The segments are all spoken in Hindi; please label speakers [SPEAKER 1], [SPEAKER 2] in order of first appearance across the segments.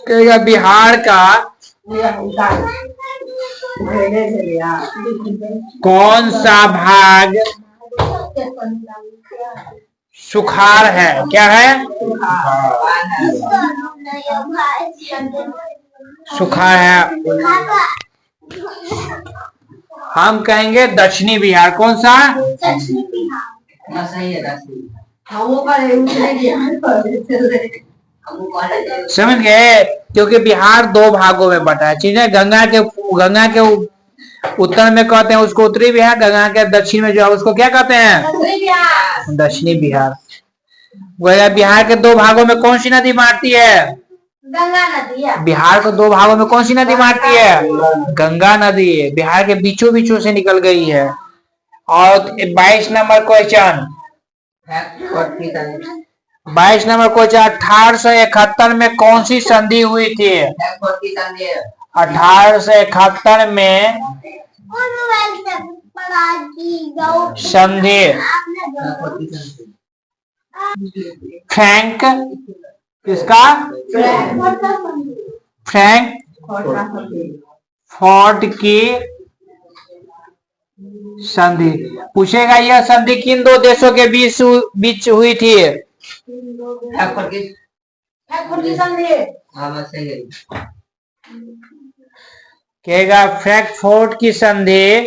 [SPEAKER 1] कहेगा बिहार का कौन सा भाग सुखार है? क्या है? सुखार है। हम कहेंगे दक्षिणी बिहार। कौन सा?
[SPEAKER 2] दक्षिणी बिहार। सही है।
[SPEAKER 1] समझ गए? क्योंकि बिहार दो भागों में बटा है। चीजें गंगा के उत्तर में कहते हैं उसको उत्तरी बिहार, गंगा के दक्षिण में जो है उसको क्या कहते हैं? दक्षिणी बिहार। वह बिहार के दो भागों में कौन सी नदी बांटती है?
[SPEAKER 2] गंगा नदी है।
[SPEAKER 1] बिहार को दो भागों में कौन सी नदी बांटती है? गंगा नदी। बिहार के बीचों बीचों से निकल गई है। और 22 नंबर क्वेश्चन, 22 नंबर क्वेश्चन, 1871 में कौन सी संधि हुई थी? 1871 में संधि फ्रैंक किसका? फ्रैंकफर्ट की संधि। पूछेगा यह संधि किन दो देशों के बीच हुई थी? कहेगा फ्रैंकफर्ट की संधि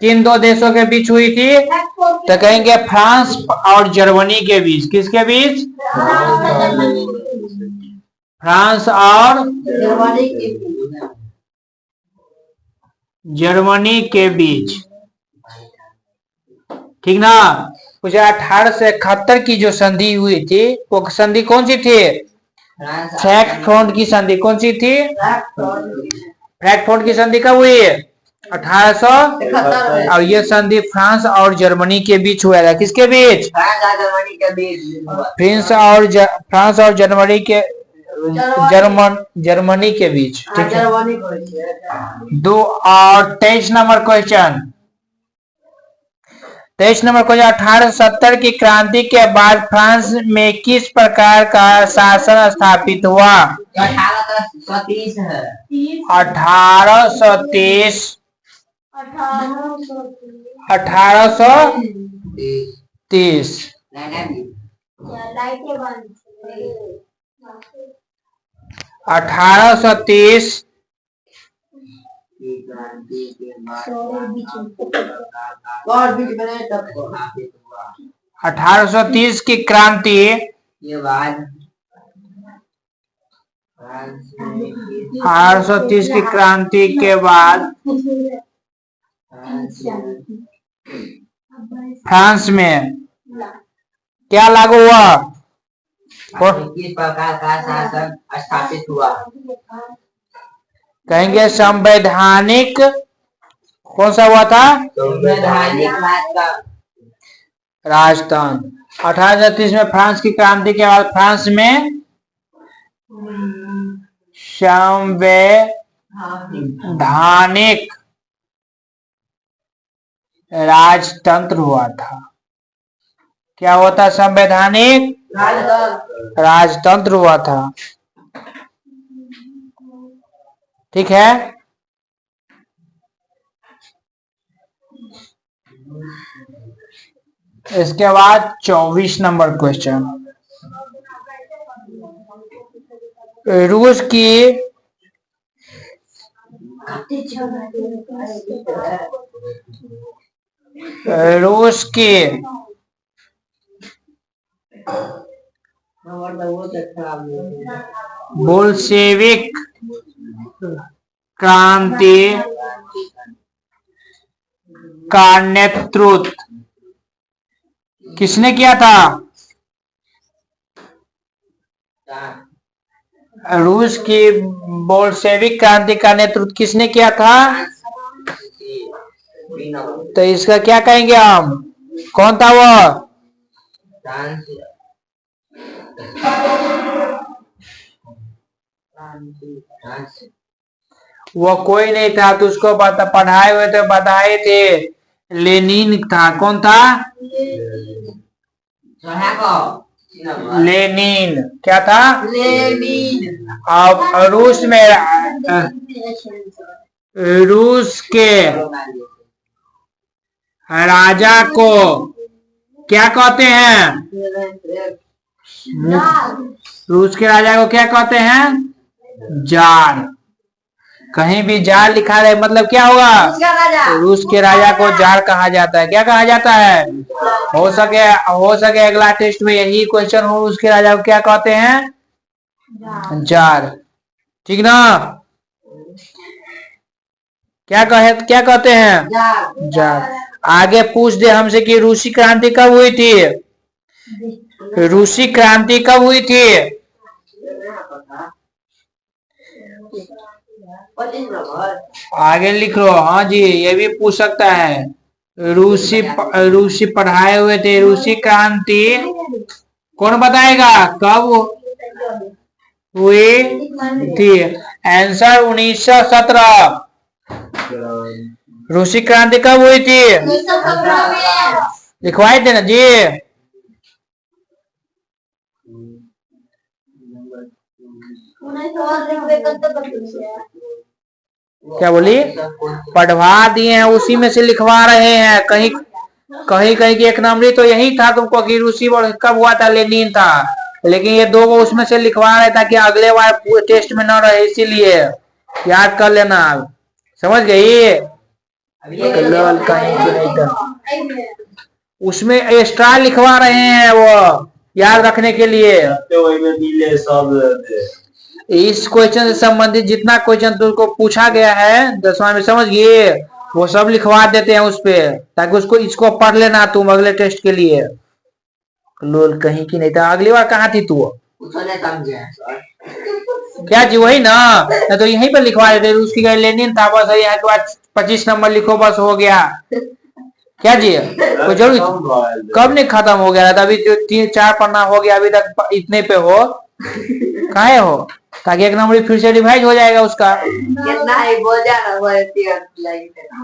[SPEAKER 1] किन दो देशों के बीच हुई थी? तो कहेंगे फ्रांस और जर्मनी के बीच। किसके बीच? फ्रांस और जर्मनी के बीच। ठीक ना? मुझे 1871 की जो संधि हुई थी वो संधि कौन सी थी? फ्रैंकफर्ट की संधि। कौन सी थी? फ्रैंकफर्ट की संधि कब हुई? 1871। और ये संधि फ्रांस और जर्मनी के बीच हुआ था। किसके बीच? फ्रांस और जर्मनी के जर्मनी के बीच। ठीक है। 23 नंबर क्वेश्चन, 23 नंबर क्वेश्चन, 1870 की क्रांति के बाद फ्रांस में किस प्रकार का शासन स्थापित हुआ?
[SPEAKER 2] 1830 है।
[SPEAKER 1] 1830 1830 1830 की क्रांति 1830 की क्रांति के बाद फ्रांस में क्या लागू हुआ?
[SPEAKER 2] किस प्रकार का शासन स्थापित हुआ?
[SPEAKER 1] कहेंगे संवैधानिक। कौन सा हुआ था?
[SPEAKER 2] संवैधानिक
[SPEAKER 1] राजतंत्र। 1830 में फ्रांस की क्रांति के बाद फ्रांस में संवैधानिक राजतंत्र हुआ था। क्या हुआ था? संवैधानिक राजतंत्र हुआ था। ठीक है। इसके बाद 24 नंबर क्वेश्चन, रूस की बोल्शेविक क्रांति का नेतृत्व किसने किया था? रूस की बोल्शेविक क्रांति का नेतृत्व किसने किया था? तो इसका क्या कहेंगे हम? कौन था वो? वो कोई नहीं था, तो उसको पढ़ाए हुए थे, बताए थे, लेनिन था। कौन था? लेनिन। क्या था?
[SPEAKER 2] लेनिन।
[SPEAKER 1] अब रूस के राजा को क्या कहते हैं? रूस के राजा को क्या कहते हैं? जार। कहीं भी जार लिखा रहे मतलब क्या होगा? रूस के राजा को जार कहा जाता है। क्या कहा जाता है? हो सके अगला टेस्ट में यही क्वेश्चन हो, रूस के राजा को क्या कहते हैं? जार। ठीक ना? क्या कहते हैं? जार। आगे पूछ दे हमसे कि रूसी क्रांति कब हुई थी? रूसी क्रांति कब हुई थी? आगे लिख लो। हाँ जी, ये भी पूछ सकता है। रूसी पढ़ाए हुए थे। रूसी क्रांति कौन बताएगा कब हुई थी? आंसर 1917। रूसी क्रांति कब हुई थी? लिखवाए थे ना जी। क्या बोली? पढ़वा दिए हैं, उसी में से लिखवा रहे हैं। कहीं की एक नंबरी तो यही था तुमको कि रूसी कब हुआ था, लेनिन था, लेकिन ये दो को उसमें से लिखवा रहे ताकि अगले बार टेस्ट में न रहे, इसीलिए याद कर लेना। समझ गई? उसमें एक्स्ट्रा लिखवा रहे हैं वो याद रखने के लिए। इस क्वेश्चन से संबंधित जितना क्वेश्चन तुमको पूछा गया है 10वां में, समझ गए, वो सब लिखवा देते हैं उस पे, ताकि इसको पढ़ लेना तुम अगले टेस्ट के लिए। लोल कहीं की नहीं था। अगली बार कहाँ थी तू? क्या जी? वही ना, तो यहीं पे लिखवा देते। उसकी लेनिन था, बस यहाँ के बाद 25 नंबर लिखो, बस हो गया। क्या जी? कोई जरूरी कब नहीं खत्म हो गया था? अभी जो 3-4 पन्ना हो गया, अभी तक इतने पे हो काहे हो? ताकि एक नंबर फिर से रिवाइज हो जाएगा उसका।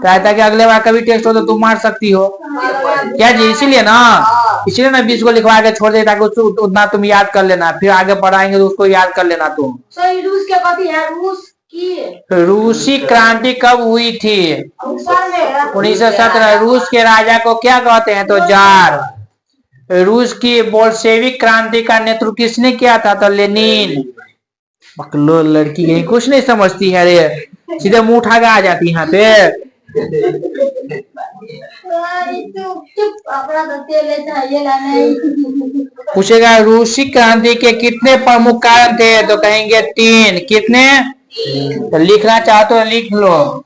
[SPEAKER 1] ताकि अगले बार कभी टेस्ट हो तो तुम मार सकती हो। क्या जी? इसीलिए ना 20 को लिखवा के छोड़ दे, ताकि उतना तुम याद कर लेना, फिर आगे पढ़ाएंगे तो उसको याद कर लेना तुम।
[SPEAKER 3] रूस के कथी है?
[SPEAKER 1] रूसी क्रांति कब हुई थी? 1917। रूस के राजा को क्या कहते हैं? तो जार। रूस की बोल्शेविक क्रांति का नेतृत्व किसने किया था? तो लेनिन। बकलो लड़की कहीं कुछ नहीं समझती है रे, सीधे मुंह उठा के आ जाती यहाँ पे। पूछेगा रूसी क्रांति के कितने प्रमुख कारण थे? तो कहेंगे 3। कितने? तो लिखना चाहो तो लिख लो।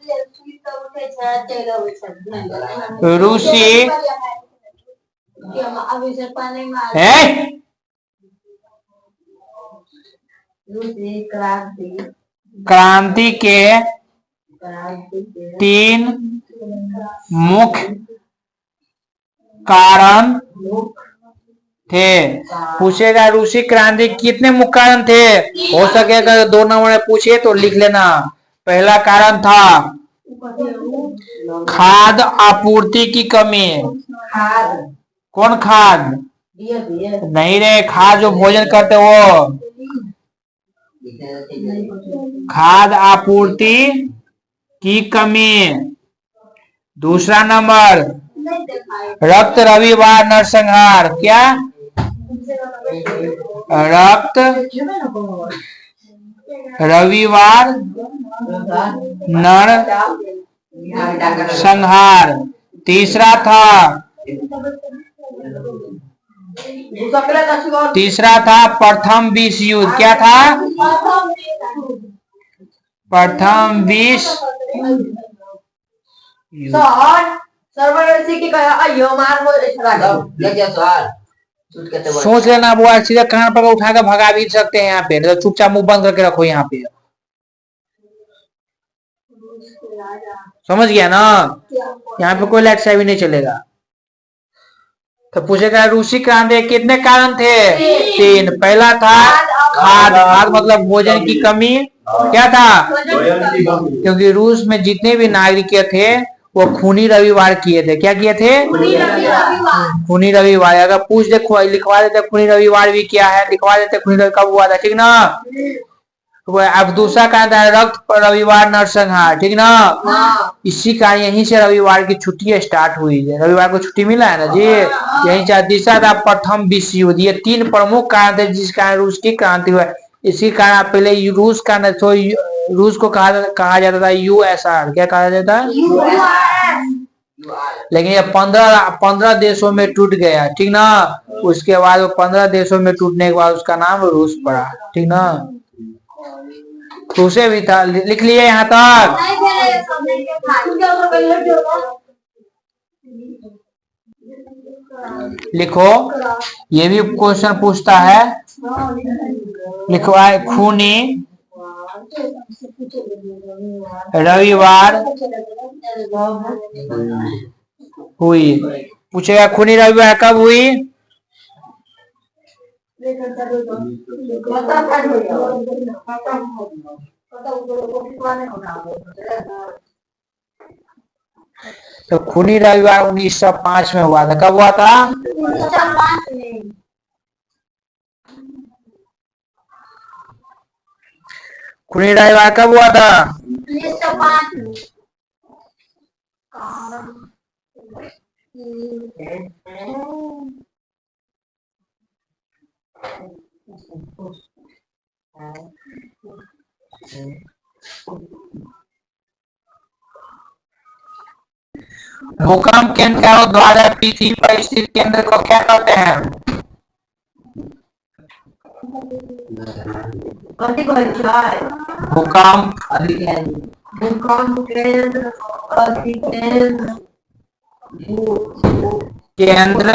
[SPEAKER 1] रूसी है क्रांति के 3 मुख्य कारण थे। पूछेगा रूसी क्रांति कितने मुख्य कारण थे? हो सके अगर 2 नंबर में पूछे तो लिख लेना। पहला कारण था खाद्य आपूर्ति की कमी। कौन खाद? नहीं रे, खाद जो भोजन करते वो। खाद्य आपूर्ति की कमी। दूसरा नंबर रक्त रविवार नरसंहार। क्या? रक्त रविवार नर संहार। तीसरा था प्रथम विश्व युद्ध। क्या था? प्रथम विश्व सोच लेना वो सीधे कान पर उठा कर भगा भी सकते हैं यहाँ पे, तो चुपचाप मुंह बंद करके रखो यहाँ पे। समझ गया ना? यहाँ पे कोई लाइट भी नहीं चलेगा। तो पूछेगा रूसी क्रांति के कितने कारण थे? 3। पहला था खाद्य मतलब भोजन की कमी। क्या था? क्योंकि रूस में जितने भी नागरिक थे वो खूनी रविवार किए थे। क्या किए थे? खूनी रविवार। अगर पूछ देखो लिखवा देते खूनी रविवार भी क्या है, लिखवा देते खूनी रविवार कब हुआ था, ठीक ना। अब दूसरा कारण था रक्त रविवार नरसंहार, ठीक ना। इसी कारण यहीं से रविवार की छुट्टी स्टार्ट हुई है, रविवार को छुट्टी मिला है ना जी। यहीं से तीसरा था प्रथम विश्व युद्ध। ये तीन प्रमुख कारण थे जिस कारण रूस की क्रांति हुआ। इसी कारण पहले रूस का तो रूस को कहा जाता था यूएसआर। क्या कहा जाता है? लेकिन ये 15 देशों में टूट गया, ठीक ना। उसके बाद वो 15 देशों में टूटने के बाद उसका नाम रूस पड़ा, ठीक ना। रूसे भी था, लिख लिए यहाँ तक। लिखो, ये भी क्वेश्चन पूछता है। लिखवाए खूनी रविवार हुई। पूछेगा खूनी रविवार कब हुई? तो खूनी रविवार 1905 में हुआ था। कब हुआ था? खूनी रविवार कब हुआ था? 1905 में। भूकंप केंद्र द्वारा पृथ्वी पर स्थित केंद्र को क्या कहते हैं? भूकंप केंद्र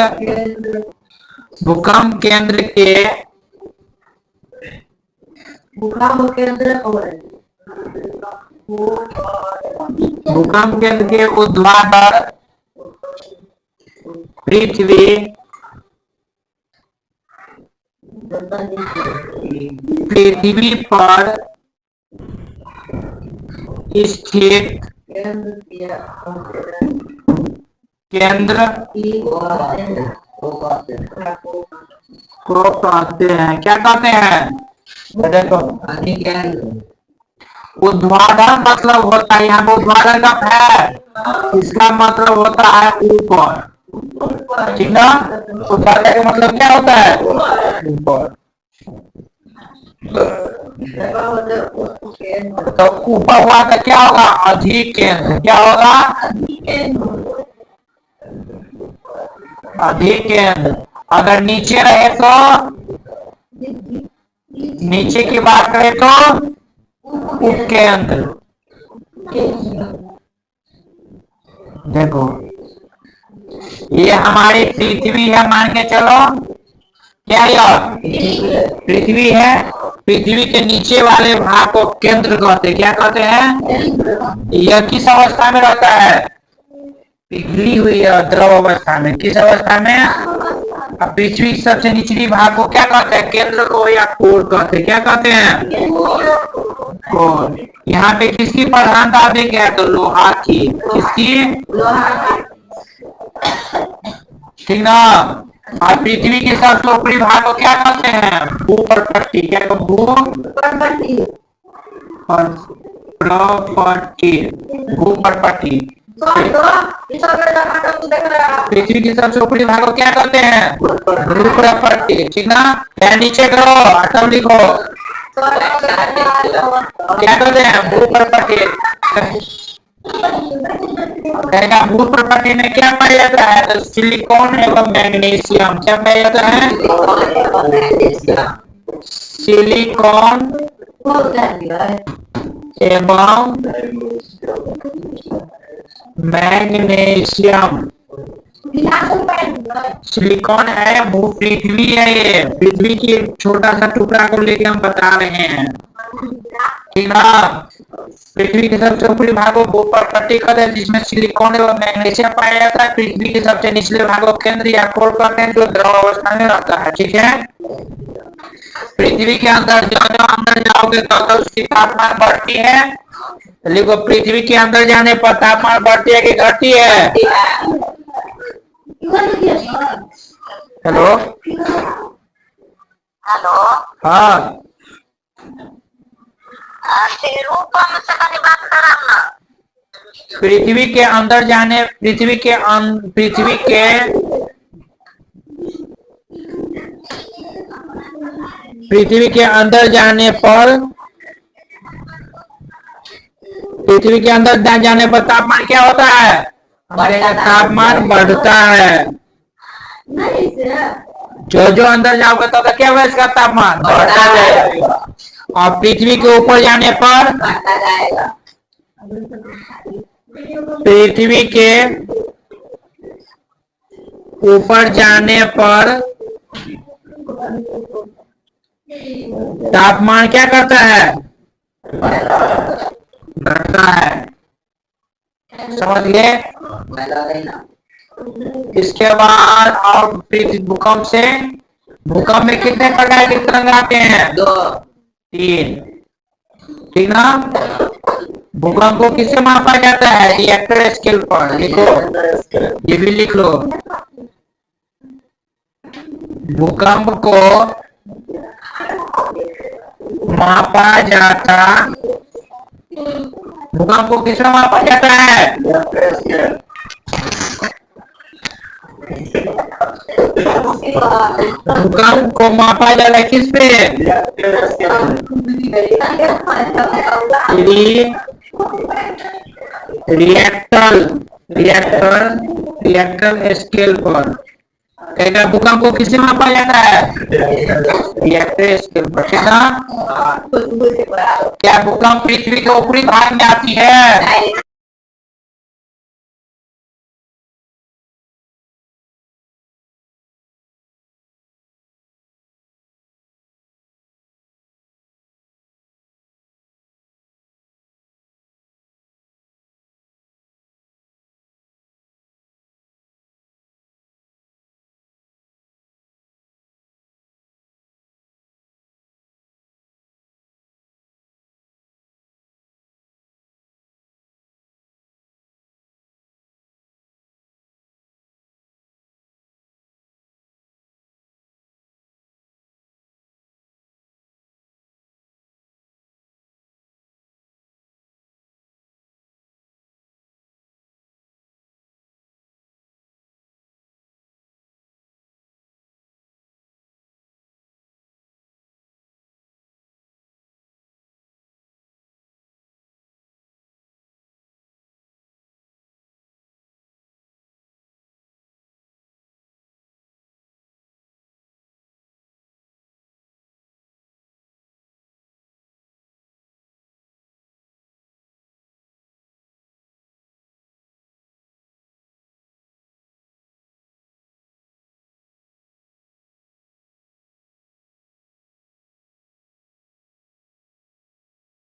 [SPEAKER 1] भूकंप केंद्र के भूकंप केंद्र के ऊर्ध्वाधर पृथ्वी पर स्थित केंद्र को कहते हैं। क्या कहते हैं? देखो, ऊर्ध्वाधर मतलब होता है, यहाँ पर ऊर्ध्वाधर का है, इसका मतलब होता है ऊपर, ठीक ना। ऊर्ध्वाधर का मतलब क्या होता है? ऊपर। तो ऊपर हुआ तो क्या होगा? अधिक केंद्र। क्या होगा? अधिक केंद्र। अगर नीचे रहे तो नीचे की बात करें तो उपकेंद्र। देखो, ये हमारी पृथ्वी है मान के चलो। क्या यह पृथ्वी है? पृथ्वी के नीचे वाले भाग को केंद्र कहते हैं। क्या कहते हैं? यह किस अवस्था में रहता है? पिघली हुई द्रव अवस्था में। किस अवस्था में? अब पृथ्वी की सबसे निचली भाग को क्या कहते हैं? केंद्र को या कोर कहते हैं। क्या कहते हैं? कोर। यहाँ पे किसकी प्रधानता दी गया? तो लोहा की। किसकी? ठीक ना। और पृथ्वी के सबसे ऊपरी भाग को क्या कहते हैं? भूपटपट्टी। क्या कहते? भूपटपट्टी। पृथ्वी के सबसे ऊपरी भाग को क्या कहते हैं? भूपटपट्टी। ठीक ना। या नीचे करो, तब लिखो। क्या कहते हैं? भूपटपट्टी। भूपटपट्टी में क्या पाया जाता है? तो सिलिकॉन एवं मैग्नीशियम। क्या पाया जाता है? सिलिकॉन एवं मैग्नीशियम। सिलिकॉन है, भू पृथ्वी है, ये पृथ्वी की छोटा सा टुकड़ा को लेके हम बता रहे हैं, ठीक ना। पृथ्वी के सबसे ऊपरी भाग को भूपटपट्टी कहते हैं, जिसमें सिलिकॉन एवं मैग्नीशियम पाया जाता है। पृथ्वी के सबसे निचले भाग को केंद्र या कोर कहते हैं, जो द्रव अवस्था में रहता है। ठीक है। पृथ्वी के अंदर जो अंदर जाओगे तो उसकी तापमान बढ़ती है लिखो, पृथ्वी के अंदर जाने पर तापमान बढ़ती है कि घटती है? हेलो।
[SPEAKER 3] हेलो।
[SPEAKER 1] हाँ,
[SPEAKER 3] रूपम से कनी बात कराओ ना।
[SPEAKER 1] पृथ्वी के अंदर जाने पृथ्वी के पृथ्वी के अंदर जाने पर पृथ्वी के अंदर जाने पर तापमान क्या होता है? हमारे यहाँ तापमान बढ़ता है। जो जो अंदर जाओगे तो क्या होगा? इसका तापमान बढ़ता जाएगा। और पृथ्वी के ऊपर जाने पर
[SPEAKER 2] बढ़ता जाएगा।
[SPEAKER 1] पृथ्वी के ऊपर जाने पर तापमान क्या करता है? बढ़ता है। समझ गए?
[SPEAKER 2] बढ़ा देना।
[SPEAKER 1] इसके बाद और भूकंप में कितने प्रकार के तरंग आते हैं?
[SPEAKER 2] 2
[SPEAKER 1] 3। ठीक ना? भूकंप को किससे मापा जाता है? रिएक्टर स्केल पर। लिखो, ये भी लिख लो। भूकंप को मापा जाता भूकंप को किससे मापा जाता है? भूकंप को मापा जाता है किस पे? रिएक्टर स्केल पर। कहेगा भूकंप को किससे मापा जाता है? रिएक्टर स्केल पर। ठीक ना? क्या भूकंप पृथ्वी के ऊपरी भाग में आती है?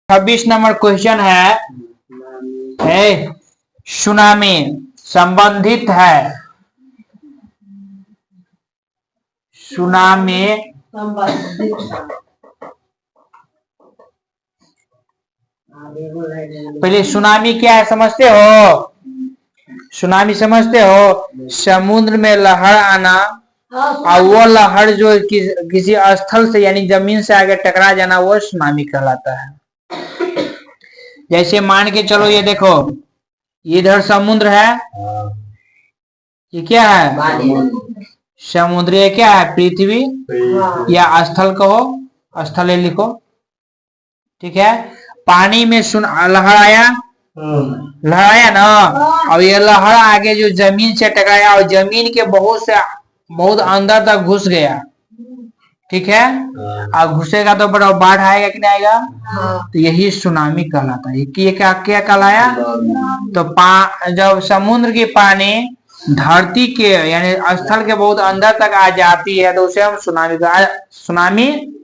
[SPEAKER 1] छब्बीस नंबर क्वेश्चन है सुनामी संबंधित है। सुनामी पहले सुनामी क्या है समझते हो? सुनामी समझते हो? समुद्र में लहर आना और वो लहर जो किसी स्थल से यानी जमीन से आगे टकरा जाना, वो सुनामी कहलाता है। जैसे मान के चलो, ये देखो, इधर समुद्र है, ये क्या है? समुद्र। ये क्या है? पृथ्वी या स्थल कहो, स्थल लिखो। ठीक है? पानी में लहर आया ना, और ये लहर आगे जो जमीन से टकराया और जमीन के बहुत अंदर तक घुस गया। ठीक है? और घुसेगा तो बड़ा बाढ़ आएगा कि नहीं आएगा? तो यही सुनामी कहलाता है। ये क्या कहलाया? तो जब समुद्र की पानी धरती के यानी स्थल के बहुत अंदर तक आ जाती है तो उसे हम सुनामी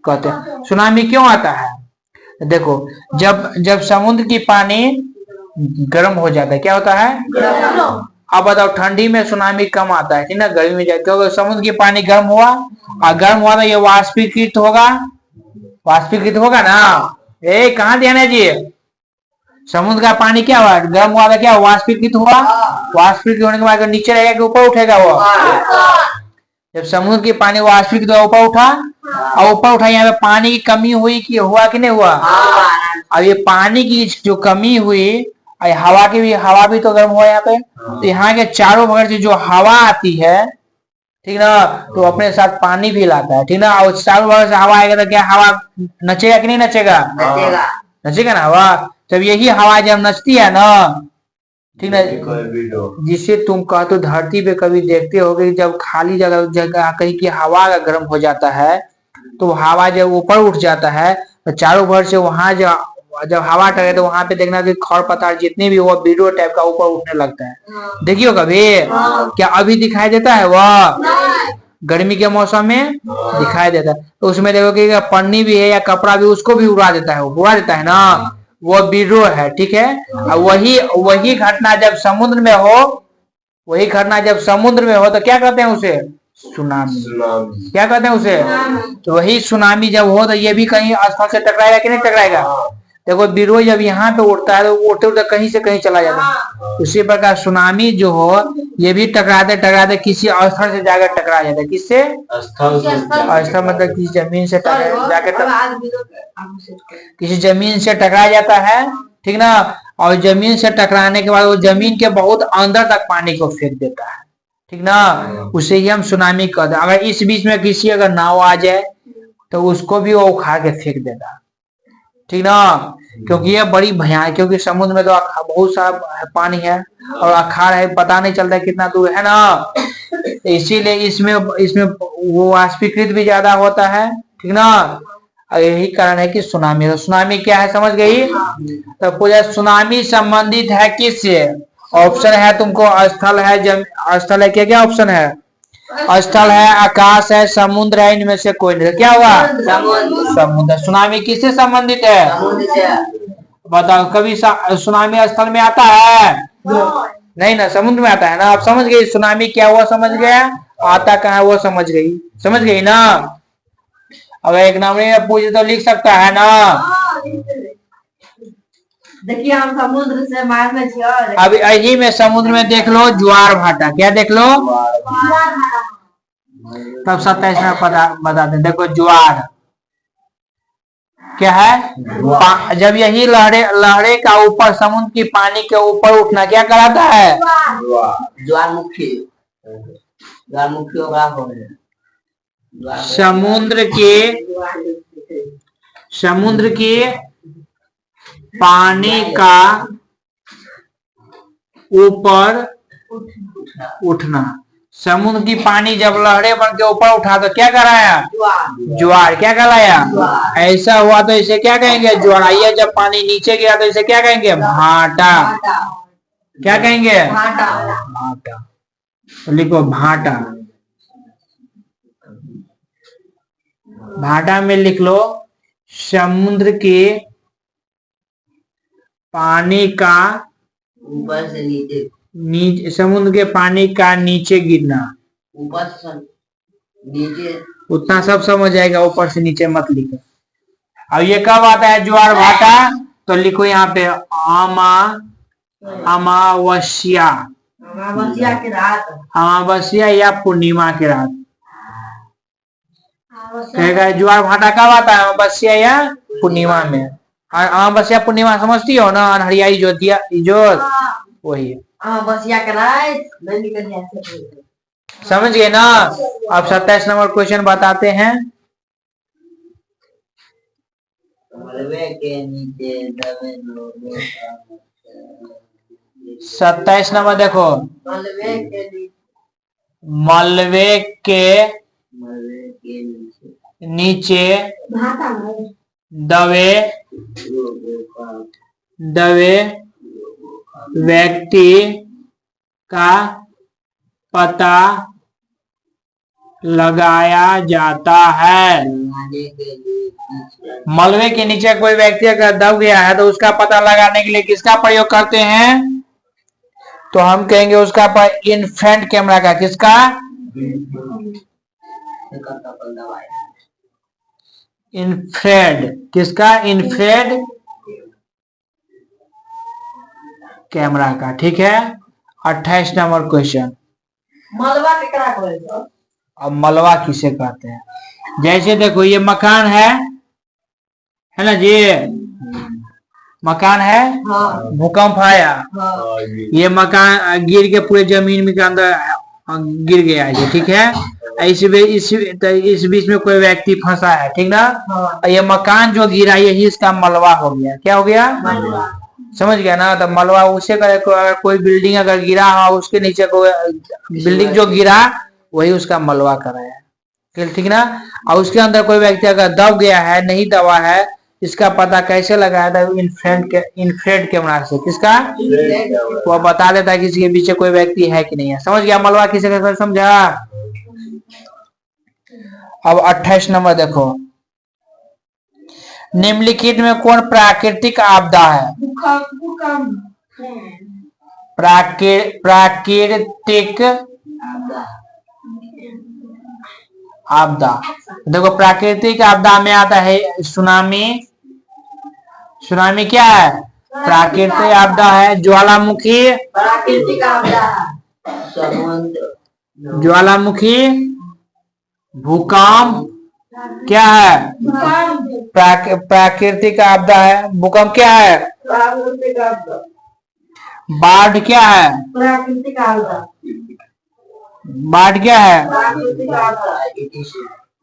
[SPEAKER 1] कहते हैं। सुनामी क्यों आता है? देखो, जब समुद्र की पानी गर्म हो जाता है, क्या होता है? अब बताओ, ठंडी में सुनामी कम आता है, ठीक ना? गर्मी में जाए, क्योंकि समुद्र की पानी गर्म हुआ, और गर्म हुआ तो ये वाष्पीकृत होगा ना। कहाँ ध्यान है जी? समुद्र का पानी क्या हुआ, गर्म हुआ तो क्या वाष्पीकृत हुआ, वाष्पीकृत होने के बाद नीचे रहेगा कि ऊपर उठेगा वो, जब समुद्र की पानी वाष्पीकृत हुआ ऊपर उठा, और ऊपर उठा यहाँ पे पानी की कमी हुई कि हुआ कि नहीं हुआ। अब ये पानी की जो कमी हुई, हवा की भी, हवा भी तो गर्म हुआ यहाँ पे, तो यहाँ के चारों बगल से जो हवा आती है, ठीक ना, तो अपने साथ पानी भी लाता है, ठीक ना, और चारों बगल से हवा आएगा तो क्या हवा नचेगा कि नहीं नचेगा, नचेगा ना हवा। जब यही हवा जब नचती है ना, ठीक ना, जिससे तुम कहते हो धरती पे कभी देखते होगे जब खाली जगह जगह कहीं की हवा अगर गर्म हो जाता है, तो हवा जब ऊपर उठ जाता है तो चारों भर से वहां जब हवा टकराए तो वहां पे देखना कि खड़ पत्थर जितने भी वो वीडियो टाइप का ऊपर उठने लगता है। देखियो कभी, क्या अभी दिखाई देता है वह, गर्मी के मौसम में दिखाई देता है। तो उसमें देखो कि पन्नी भी है या कपड़ा भी, उसको भी उड़ा देता है, उड़ा देता है ना, वो वीडियो है, ठीक है। और वही घटना जब समुद्र में हो, वही घटना जब समुद्र में हो तो क्या कहते हैं उसे, सुनामी। क्या कहते हैं उसे, तो वही सुनामी जब हो तो ये भी कहीं स्थल से टकराएगा कि नहीं टकराएगा। देखो वीडियो जब यहाँ पे उड़ता है तो उड़ते उड़ते कहीं से कहीं चला जाता है। उसी प्रकार सुनामी जो हो, ये भी टकराते टकराते किसी स्थल से जाकर टकरा जाता है। किससे, स्थल मतलब किसी जमीन से जाकर किसी जमीन से टकरा जाता है, ठीक ना, और जमीन से टकराने के बाद वो जमीन के बहुत अंदर तक पानी को फेंक देता है, ठीक ना, उसे ही हम सुनामी कहते हैं। अगर इस बीच में किसी अगर नाव आ जाए तो उसको भी वो उखाड़ के फेंक देता है, ठीक ना, क्योंकि ये बड़ी भयानक, क्योंकि समुद्र में तो बहुत सारा पानी है और अखाड़ है, पता नहीं चलता कितना दूर है ना, इसीलिए इसमें वो वाष्पीकृत भी ज्यादा होता है, ठीक ना। यही कारण है कि सुनामी, तो सुनामी क्या है समझ गई। तो पूजा सुनामी संबंधित है किससे, ऑप्शन है तुमको, स्थल है, स्थल है, क्या क्या ऑप्शन है, स्थल है, आकाश है, समुद्र है, इनमें से कोई नहीं। क्या हुआ, समुद्र। सुनामी किससे संबंधित है, बताओ, कभी सुनामी स्थल में आता है, नहीं ना, समुद्र में आता है ना। आप समझ गई सुनामी क्या हुआ, समझ गया, आता कहाँ वो समझ गई ना। अगर एक नंबर में पूछे तो लिख सकता है ना।
[SPEAKER 4] देखिए हम समुद्र से मार में,
[SPEAKER 1] अभी यही में समुद्र में देख लो ज्वार भाटा, क्या देख लो, तब 27 में बताते हैं। देखो ज्वार क्या है, जब यही लहरे का ऊपर समुद्र की पानी के ऊपर उठना क्या कराता है,
[SPEAKER 2] ज्वारमुखी होगा।
[SPEAKER 1] समुद्र के पानी का ऊपर उठना, समुद्र की पानी जब लहरें बन के ऊपर उठा तो क्या कराया, ज्वार। क्या कहलाया, ऐसा हुआ तो इसे क्या कहेंगे, ज्वार। आइए जब पानी नीचे गया तो इसे क्या कहेंगे, भाटा। क्या कहेंगे, भाटा। तो लिखो भाटा, भाटा में लिख लो समुद्र के पानी का
[SPEAKER 2] ऊपर से नीचे,
[SPEAKER 1] समुद्र के पानी का नीचे गिरना,
[SPEAKER 2] ऊपर से नीचे,
[SPEAKER 1] उतना सब समझ जाएगा, ऊपर से नीचे मत लिखो। अब ये कब आता है ज्वार भाटा, तो लिखो यहाँ पे अमावस्या
[SPEAKER 4] की रात,
[SPEAKER 1] अमावस्या या पूर्णिमा की रात। कहेगा ज्वार भाटा कब आता है, अमावस्या या पूर्णिमा में। अमावस्या पूर्णिमा समझती हो ना, अनहरियाई जोत वही
[SPEAKER 4] अमावस्या की रात,
[SPEAKER 1] समझ गए ना। अब 27 नंबर क्वेश्चन बताते हैं।
[SPEAKER 2] मलबे के नीचे दबे लोगों,
[SPEAKER 1] 27 नंबर देखो, मलबे के नीचे दबे व्यक्ति का पता लगाया जाता है। मलबे के नीचे कोई व्यक्ति अगर दब गया है तो उसका पता लगाने के लिए किसका प्रयोग करते हैं, तो हम कहेंगे उसका इन्फ्रारेड कैमरा का। किसका, इन्फ्रारेड। किसका, इन्फ्रारेड कैमरा का। ठीक है, 28 नंबर क्वेश्चन।
[SPEAKER 4] मलबा केकरा कहै छै?
[SPEAKER 1] अब मलबा किसे कहते हैं? जैसे देखो ये मकान है ना जी, मकान है,
[SPEAKER 4] हाँ
[SPEAKER 1] भूकंप आया,
[SPEAKER 4] हाँ
[SPEAKER 1] ये मकान गिर के पूरे जमीन में के अंदर गिर गया है, ठीक है। इस बीच में कोई व्यक्ति फंसा है, ठीक ना।
[SPEAKER 4] हाँ
[SPEAKER 1] ये मकान जो गिरा यही इसका मलबा हो गया। क्या हो गया?
[SPEAKER 4] मलबा।
[SPEAKER 1] समझ गया ना। तो मलबा उसे अगर कोई बिल्डिंग अगर गिरा हो उसके नीचे कोई बिल्डिंग जो गिरा वही उसका मलबा कराया, ठीक ना। और उसके अंदर कोई व्यक्ति अगर दब गया है, नहीं दबा है, इसका पता कैसे लगाया था? इंफ्रारेड कैमरा से। किसका? वो बता देता है कि इसके पीछे कोई व्यक्ति है कि नहीं है। समझ गया मलबा किसे कहते हैं? समझा। अब 28 नंबर देखो, निम्नलिखित में कौन प्राकृतिक आपदा है? प्राकृतिक आपदा। देखो प्राकृतिक आपदा में आता है सुनामी। सुनामी क्या है? प्राकृतिक आपदा है। ज्वालामुखी,
[SPEAKER 4] प्राकृतिक आपदा।
[SPEAKER 2] समुद्र,
[SPEAKER 1] ज्वालामुखी, भूकंप क्या है? प्राकृतिक आपदा है। भूकंप क्या है?
[SPEAKER 4] प्राकृतिक आपदा।
[SPEAKER 1] बाढ़ क्या है?
[SPEAKER 4] प्राकृतिक आपदा।
[SPEAKER 1] बाढ़ क्या है?
[SPEAKER 4] प्राकृतिक आपदा।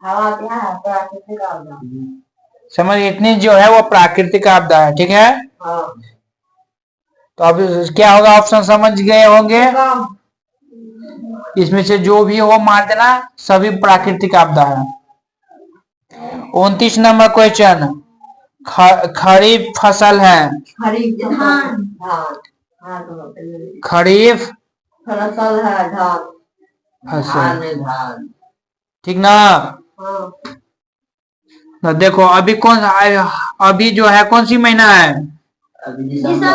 [SPEAKER 4] हवा क्या है? प्राकृतिक आपदा।
[SPEAKER 1] समझ, इतनी जो है वो प्राकृतिक आपदा है, ठीक है।
[SPEAKER 4] हाँ
[SPEAKER 1] तो अब क्या होगा? ऑप्शन समझ गए होंगे। इसमें से जो भी हो मार देना, सभी प्राकृतिक आपदा है। 29 नंबर क्वेश्चन, खरीफ फसल है।
[SPEAKER 4] खरीफ धान। धान
[SPEAKER 1] खरीफ
[SPEAKER 4] फसल है धान।
[SPEAKER 1] फसल,
[SPEAKER 2] धान,
[SPEAKER 1] ठीक ना।
[SPEAKER 4] हाँ
[SPEAKER 1] तो देखो अभी अभी जो है कौन सी महीना है?
[SPEAKER 2] अभी दिसंबर,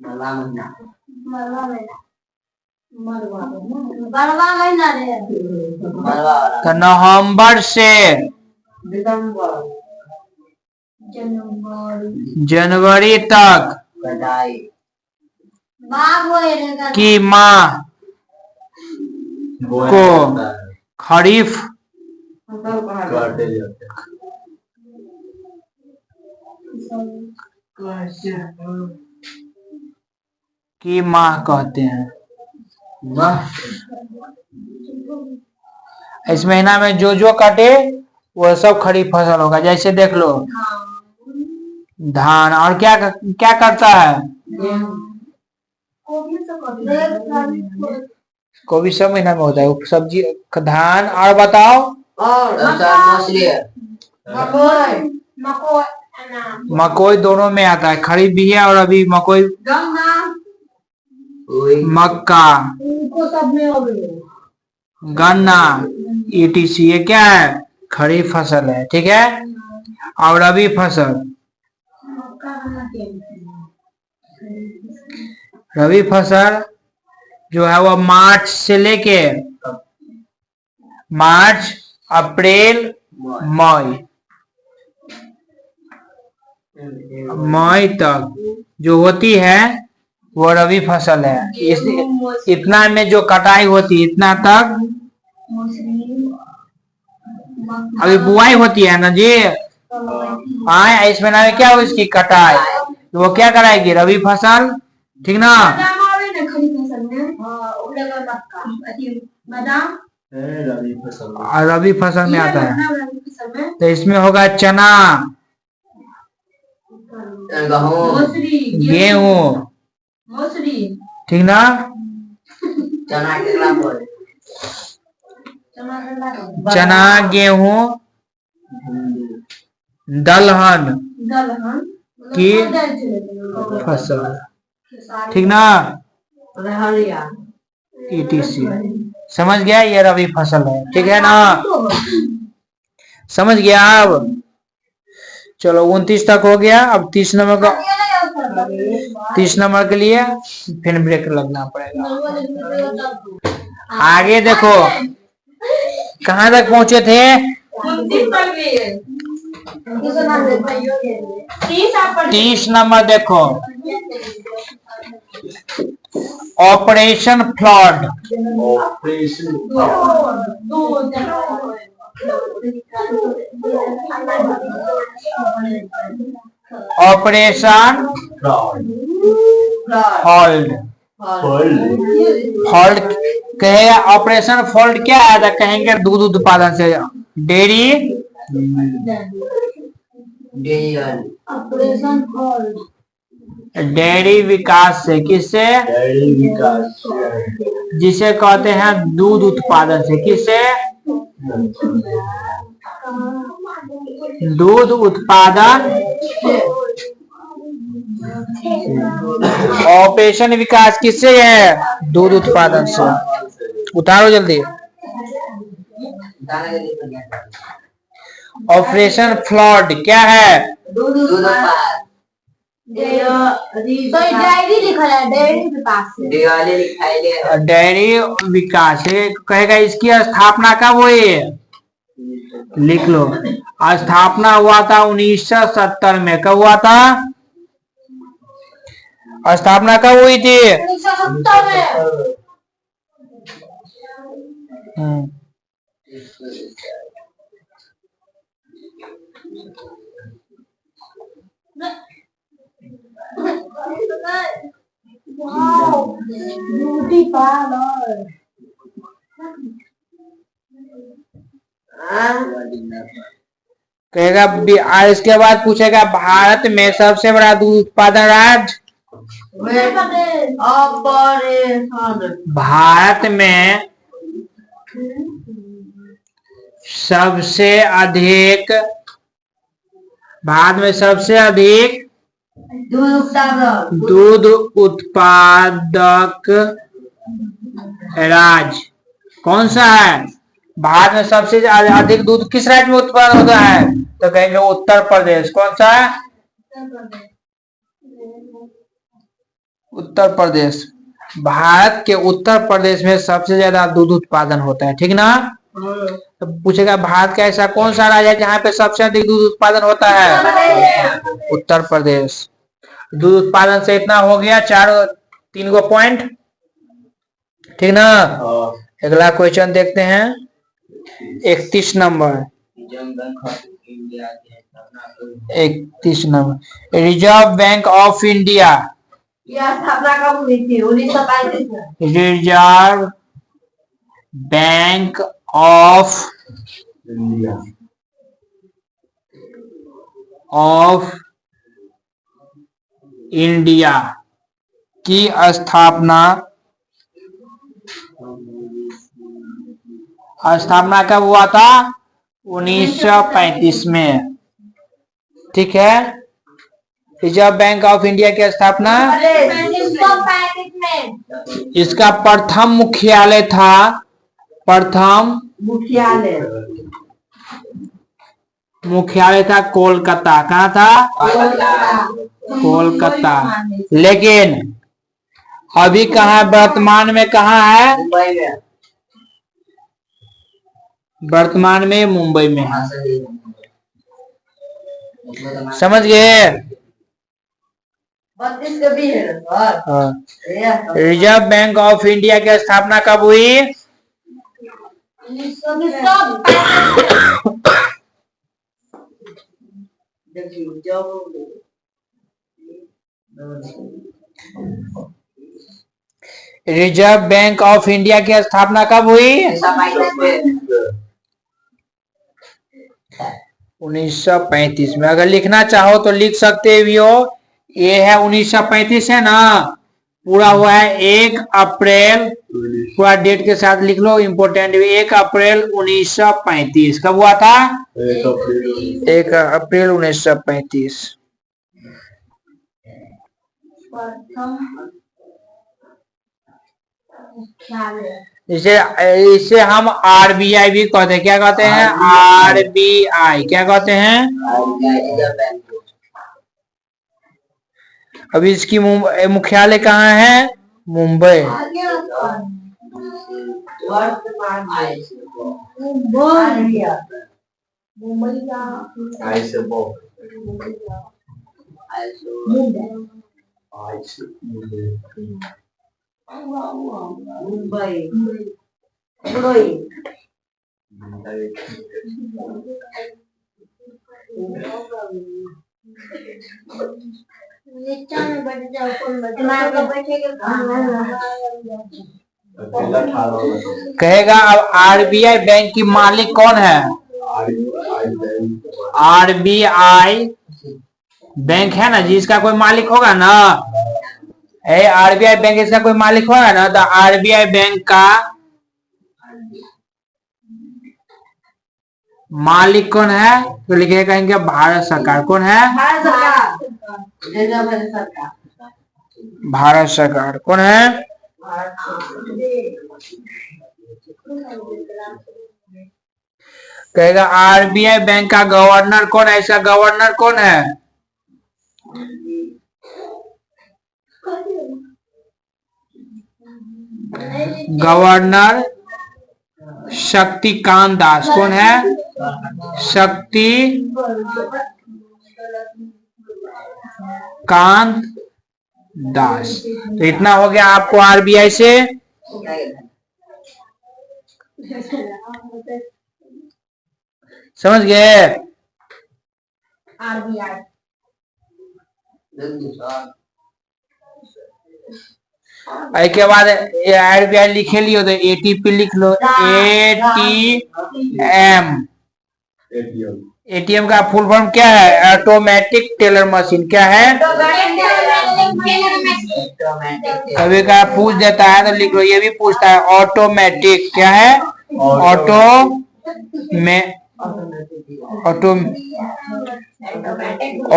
[SPEAKER 2] मलबा महीना,
[SPEAKER 4] बरवा महीना रे।
[SPEAKER 2] मलबा वाला,
[SPEAKER 1] तो नवंबर से
[SPEAKER 4] दिसंबर
[SPEAKER 1] जनवरी तक
[SPEAKER 2] कटाई,
[SPEAKER 1] की माह को खरीफ
[SPEAKER 4] फसल कहा जाता है।
[SPEAKER 1] की माह कहते हैं। इस महीना में जो कटे वो सब खरीफ फसल होगा। जैसे देख लो धान, और क्या क्या करता है? गोभी सब महीना में होता है। सब्जी, धान, और बताओ।
[SPEAKER 4] और
[SPEAKER 2] मछली,
[SPEAKER 4] मकोई
[SPEAKER 1] मकोई दोनों में आता है, खरीफ भी है और अभी मकोई,
[SPEAKER 4] गन्ना
[SPEAKER 1] मक्का,
[SPEAKER 4] उनको सब में हो गए।
[SPEAKER 1] गन्ना, ETC ये क्या है? खरीफ फसल है, ठीक है। और रबी फसल, रबी फसल जो है वो मार्च से लेके मार्च, अप्रैल, मई तक जो होती है वो रबी फसल है। इतना में जो कटाई होती है इतना तक अभी बुआई होती है ना जी। हाँ, इस महीना में क्या हो इसकी कटाई, तो वो क्या कराएगी? रबी फसल, ठीक ना। और रबी फसल में आता है तो इसमें होगा चना, गेहूं, ठीक ना।
[SPEAKER 2] चना केकरा बोले?
[SPEAKER 1] चना, गेहूं, दलहन की फसल, ठीक ना। ETC समझ गया, ये रबी फसल है, ठीक है ना। समझ गया। अब चलो 29 तक हो गया। अब 30 नंबर का, 30 नंबर के लिए फिर ब्रेक लगना पड़ेगा। आगे देखो कहाँ तक पहुंचे थे? 30 नंबर देखो, operation flood, operation fault, fault कहेगा ऑपरेशन फॉल्ट क्या है तो कहेंगे दूध उत्पादन से, डेयरी
[SPEAKER 4] ऑपरेशन फॉल्ट,
[SPEAKER 1] डेयरी विकास से, किससे, जिसे कहते हैं दूध उत्पादन से, किससे, दूध उत्पादन, ऑपरेशन विकास किससे है, दूध उत्पादन से। उतारो जल्दी। ऑपरेशन फ्लड क्या है,
[SPEAKER 4] डेयरी लिखा है, डेयरी विकास से,
[SPEAKER 1] डेयरी विकास है। कहेगा इसकी स्थापना कब हुई, लिख लो। स्थापना हुआ था 1970 में। कब हुआ था, स्थापना कब हुई थी,
[SPEAKER 4] 1970 में। Wow, beauty parlour.
[SPEAKER 1] कहेगा इसके बाद पूछेगा भारत में सबसे बड़ा दूध उत्पादन राज्य, भारत में सबसे अधिक, भारत में सबसे अधिक दूध उत्पादक राज्य कौन सा है, भारत में सबसे अधिक दूध किस राज्य में उत्पादन होता है, तो कहेंगे उत्तर प्रदेश। कौन सा है, उत्तर प्रदेश। भारत के उत्तर प्रदेश में सबसे ज्यादा दूध उत्पादन होता है, ठीक ना। तो पूछेगा भारत का ऐसा कौन सा राज्य है जहाँ पे सबसे अधिक दूध उत्पादन होता है, उत्तर प्रदेश। दूध उत्पादन से इतना हो गया, 3 गो पॉइंट, ठीक ना। अगला क्वेश्चन देखते हैं, 31 number, 31 number. Reserve bank of India,
[SPEAKER 4] स्थापना कब हुई थी, 1935 में।
[SPEAKER 1] रिजर्व बैंक ऑफ इंडिया की स्थापना कब हुआ था, 1935 में, ठीक है। रिजर्व बैंक ऑफ इंडिया की स्थापना
[SPEAKER 4] 1935 में।
[SPEAKER 1] इसका प्रथम मुख्यालय था, प्रथम मुख्यालय था कोलकाता। कहाँ था, कोलकाता। लेकिन अभी कहाँ, वर्तमान में कहाँ है, वर्तमान में मुंबई में है। समझ गए।
[SPEAKER 4] 32 के भी है sir.
[SPEAKER 1] Reserve bank of India की स्थापना कब हुई,
[SPEAKER 4] 1935।
[SPEAKER 1] रिजर्व बैंक ऑफ इंडिया की स्थापना कब हुई, 1935 में। अगर लिखना चाहो तो लिख सकते भी हो। ये है 1935 है ना, पूरा हुआ है 1 अप्रैल, पूरा डेट के साथ लिख लो, इम्पोर्टेंट भी। 1 अप्रैल 1935 कब हुआ था, 1 अप्रैल 1935। इसे हम आरबीआई भी कहते हैं। क्या कहते हैं, आरबीआई। क्या कहते हैं, अभी इसकी मुख्यालय कहाँ है, मुंबई।
[SPEAKER 4] मुंबई मुंबई
[SPEAKER 1] कहेगा अब आरबीआई बैंक की मालिक कौन है? आरबीआई बैंक है ना जी, इसका कोई मालिक होगा ना। आरबीआई बैंक इसका कोई मालिक होगा ना, तो आरबीआई बैंक का मालिक कौन है? तो लिखे कहेंगे भारत सरकार। कौन है?
[SPEAKER 4] भारत सरकार।
[SPEAKER 1] भारत सरकार। कौन है? कहेगा आरबीआई बैंक का गवर्नर कौन है? इसका गवर्नर कौन है? गवर्नर शक्तिकांत दास। कौन है? शक्तिकांत दास। तो इतना हो गया आपको आरबीआई से। समझ गए?
[SPEAKER 4] आरबीआई
[SPEAKER 1] के बाद आरबीआई लिखे लियो तो एटीपी लिख लो। एटीएम। एटीएम का फुल फॉर्म क्या है? Automatic teller machine. क्या है? कभी का पूछ देता है तो लिख लो। ये भी पूछता है ऑटोमेटिक। क्या है?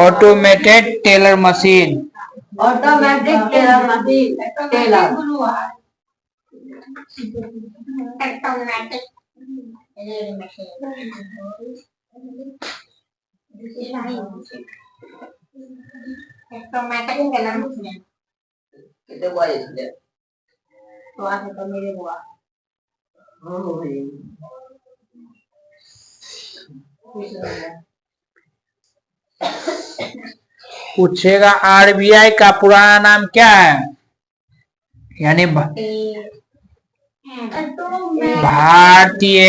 [SPEAKER 1] Automated teller machine.
[SPEAKER 4] Automatic teller machine. Teller
[SPEAKER 2] कितने हुआ इसलिए
[SPEAKER 4] तो आज तो मेरे हुआ
[SPEAKER 1] पूछेगा आरबीआई का पुराना नाम क्या है? यानी भारतीय,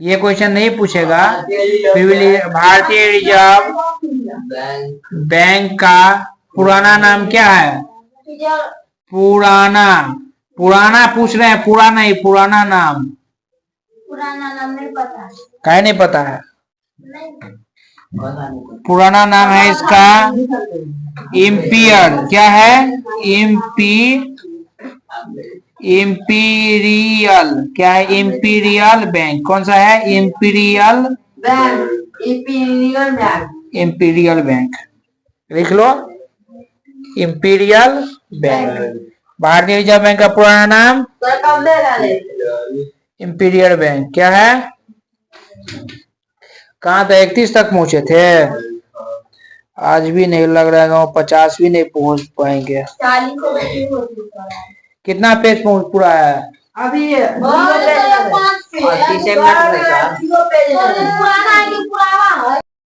[SPEAKER 1] ये क्वेश्चन नहीं पूछेगा। भारतीय रिजर्व बैंक का पुराना नाम क्या है? पुराना पूछ रहे हैं, पुराना ही पुराना नाम।
[SPEAKER 4] पुराना नाम नहीं पता।
[SPEAKER 1] काहे नहीं पता है? पुराना नाम है इसका इम्पियर। क्या है? इम्पीरियल। क्या है? Imperial bank. कौन सा है? Imperial
[SPEAKER 4] bank. Imperial bank.
[SPEAKER 1] Imperial bank लिख लो। Imperial bank. भारतीय रिजर्व बैंक का पुराना नाम इम्पीरियल बैंक। क्या है? कहाँ तक? 31 तक पहुंचे थे। आज भी नहीं लग रहा है 50 भी नहीं पहुंच पाएंगे।
[SPEAKER 4] 40
[SPEAKER 1] कितना पेज पूरा है?
[SPEAKER 4] अभी
[SPEAKER 2] और 30 मिनट में